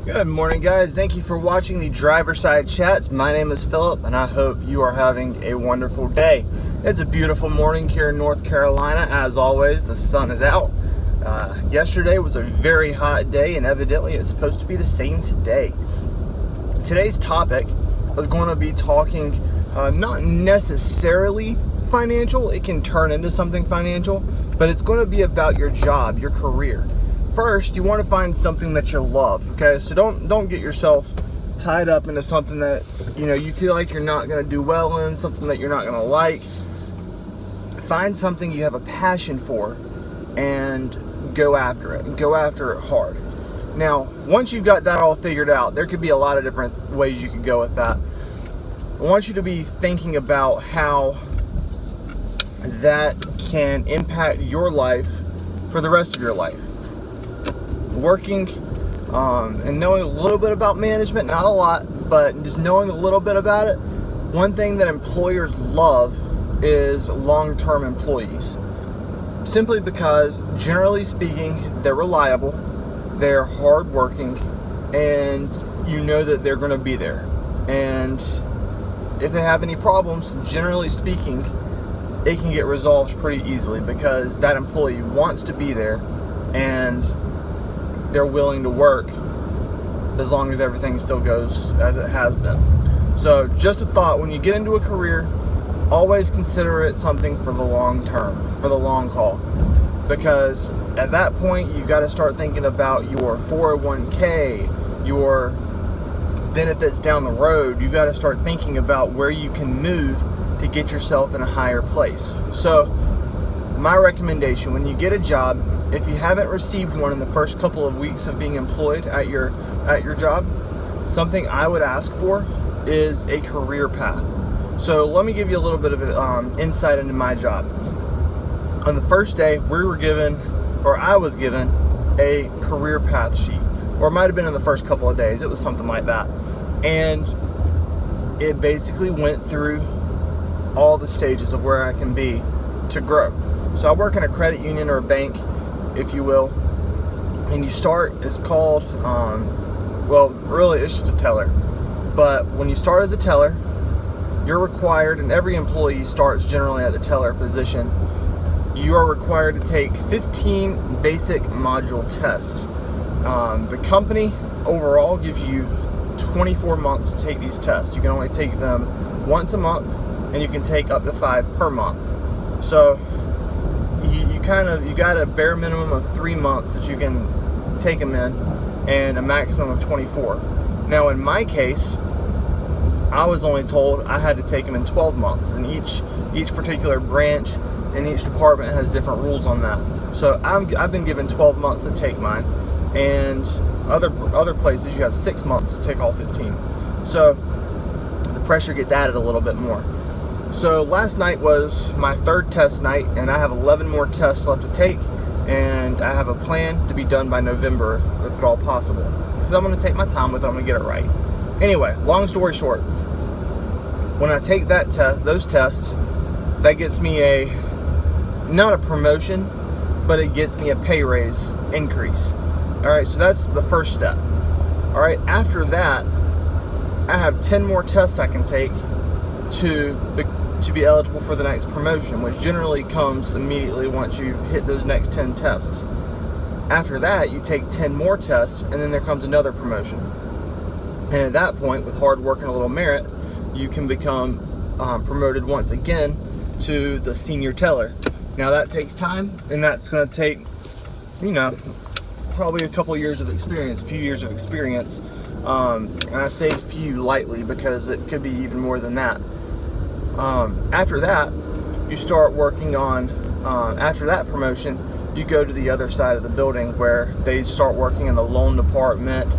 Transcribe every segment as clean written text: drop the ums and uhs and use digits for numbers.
Good morning, guys. Thank you for watching the Driver Side Chats. My name is Philip, and I hope you are having a wonderful day. It's a beautiful morning here in North Carolina. As always, the sun is out. Yesterday was a very hot day, and evidently it's supposed to be the same today. Today's topic is going to be talking not necessarily financial. It can turn into something financial, but it's going to be about your job, your career. First, you want to find something that you love, okay? So don't get yourself tied up into something that, you feel like you're not going to do well in, something that you're not going to like. Find something you have a passion for and go after it, and go after it hard. Now, once you've got that all figured out, there could be a lot of different ways you could go with that. I want you to be thinking about how that can impact your life for the rest of your life. Working and knowing a little bit about management, not a lot, but just knowing a little bit about it. One thing that employers love is long-term employees, simply because, generally speaking, they're reliable, they're hardworking, and you know that they're going to be there. And if they have any problems, generally speaking, it can get resolved pretty easily because that employee wants to be there and they're willing to work as long as everything still goes as it has been. So just a thought, when you get into a career, always consider it something for the long term, for the long haul. Because at that point, you've got to start thinking about your 401k, your benefits down the road. You've got to start thinking about where you can move to get yourself in a higher place. So my recommendation, when you get a job, if you haven't received one in the first couple of weeks of being employed at your job, something I would ask for is a career path. So let me give you a little bit of insight into my job. On the first day, I was given a career path sheet, or it might have been in the first couple of days. It was something like that. And it basically went through all the stages of where I can be to grow. So I work in a credit union or a bank, if you will, and you start, it's called, really it's just a teller. But when you start as a teller, you're required, and every employee starts generally at the teller position, you are required to take 15 basic module tests. The company overall gives you 24 months to take these tests. You can only take them once a month, and you can take up to 5 per month. So you got a bare minimum of 3 months that you can take them in, and a maximum of 24. Now in my case, I was only told I had to take them in 12 months, and each particular branch and each department has different rules on that. So I've been given 12 months to take mine, and other places you have 6 months to take all 15. So the pressure gets added a little bit more. So last night was my third test night, and I have 11 more tests left to take, and I have a plan to be done by November if at all possible, because I'm going to take my time with it. I'm going to get it right. Anyway, long story short, when I take those tests, that gets me not a promotion, but it gets me a pay raise increase. All right, so that's the first step. All right, after that, I have 10 more tests I can take to be eligible for the next promotion, which generally comes immediately once you hit those next 10 tests. After that, you take 10 more tests, and then there comes another promotion. And at that point, with hard work and a little merit, you can become promoted once again to the senior teller. Now that takes time, and that's going to take, probably a couple years of experience, a few years of experience. And I say few lightly because it could be even more than that. After that, you start working on, after that promotion, you go to the other side of the building where they start working in the loan department,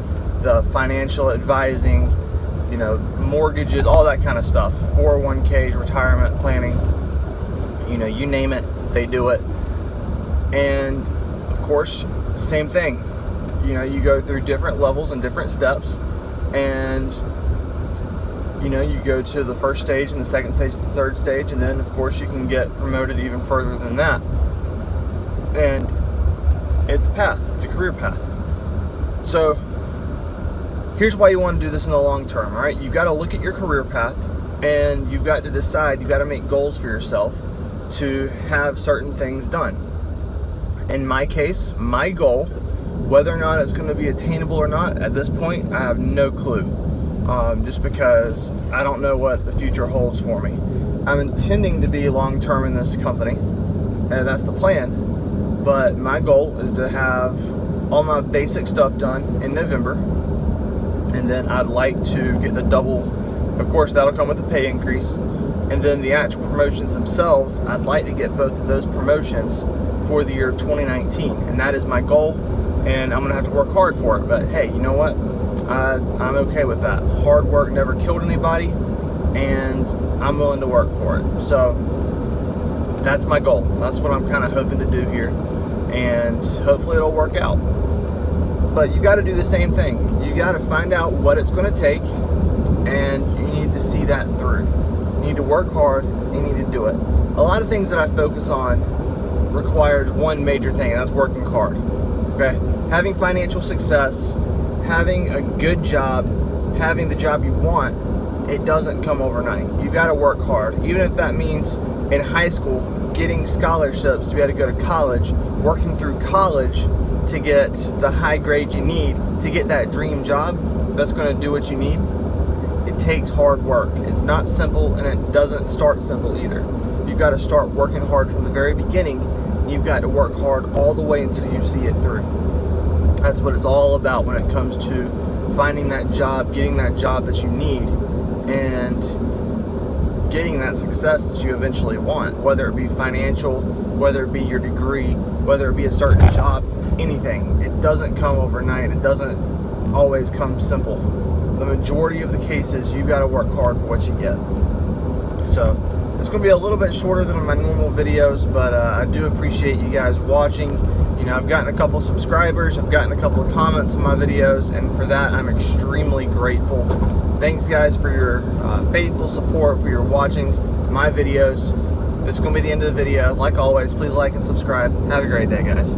the financial advising, mortgages, all that kind of stuff, 401ks, retirement planning, you name it, they do it. And of course, same thing, you go through different levels and different steps, and you go to the first stage and the second stage, the third stage, and then of course you can get promoted even further than that. And it's a path, it's a career path. So here's why you want to do this in the long term. All right, you've got to look at your career path, and you've got to decide, you've got to make goals for yourself to have certain things done. In my case, my goal, whether or not it's going to be attainable or not, at this point, I have no clue. Just because I don't know what the future holds for me. I'm intending to be long-term in this company, and that's the plan. But my goal is to have all my basic stuff done in November, and then I'd like to get the double. Of course, that'll come with a pay increase, and then the actual promotions themselves, I'd like to get both of those promotions for the year of 2019, and that is my goal, and I'm gonna have to work hard for it. But hey, you know what? I'm okay with that. Hard work never killed anybody, and I'm willing to work for it. So that's my goal. That's what I'm kind of hoping to do here, and hopefully it'll work out. But you got to do the same thing. You got to find out what it's going to take, and you need to see that through. You need to work hard, and you need to do it. A lot of things that I focus on requires one major thing, and that's working hard. Okay? Having financial success, having a good job, having the job you want, it doesn't come overnight. You got to work hard. Even if that means in high school getting scholarships to be able to go to college, working through college to get the high grades you need to get that dream job that's going to do what you need. It takes hard work. It's not simple, and it doesn't start simple either. You've got to start working hard from the very beginning. You've got to work hard all the way until you see it through. That's what it's all about when it comes to finding that job, getting that job that you need, and getting that success that you eventually want, whether it be financial, whether it be your degree, whether it be a certain job, anything. It doesn't come overnight. It doesn't always come simple. The majority of the cases, you got to work hard for what you get. So it's going to be a little bit shorter than my normal videos, but I do appreciate you guys watching. You know, I've gotten a couple subscribers, I've gotten a couple of comments on my videos, and for that I'm extremely grateful. Thanks guys for your faithful support, for your watching my videos. This is going to be the end of the video. Like always, please like and subscribe. Have a great day, guys.